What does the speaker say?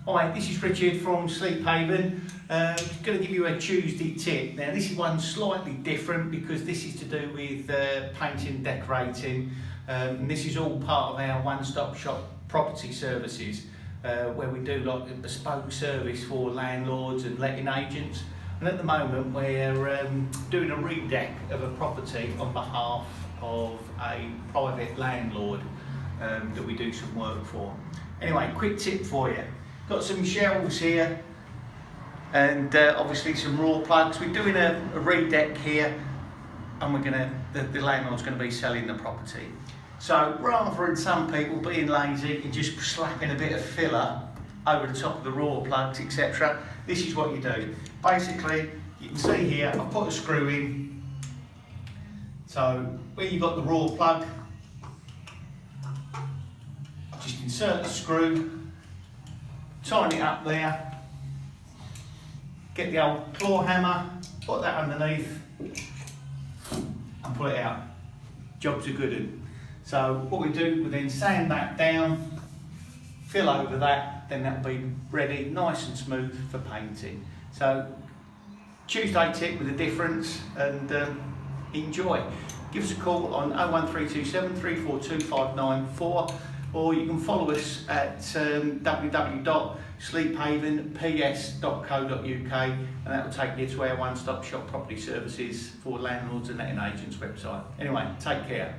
Hi, this is Richard from Sleep Haven. I'm going to give you a Tuesday tip. Now this is one slightly different because this is to do with painting and decorating. And this is all part of our one-stop shop property services where we do like a bespoke service for landlords and letting agents. And at the moment we're doing a redeck of a property on behalf of a private landlord that we do some work for. Anyway, quick tip for you. Got some shelves here and obviously some raw plugs. We're doing a redeck here and the landlord's going to be selling the property. So rather than some people being lazy and just slapping a bit of filler over the top of the raw plugs, etc., this is what you do. Basically, you can see here I've put a screw in. So where you've got the raw plug, just insert the screw, tighten it up there, get the old claw hammer, put that underneath and pull it out. Job's a good one. So what we do, we then sand that down, fill over that, then that'll be ready, nice and smooth for painting. So Tuesday tip with a difference, and enjoy. Give us a call on 01327 342 594, or you can follow us at www.sleephavenps.co.uk, and that will take you to our one-stop shop property services for landlords and letting agents website. Anyway, take care.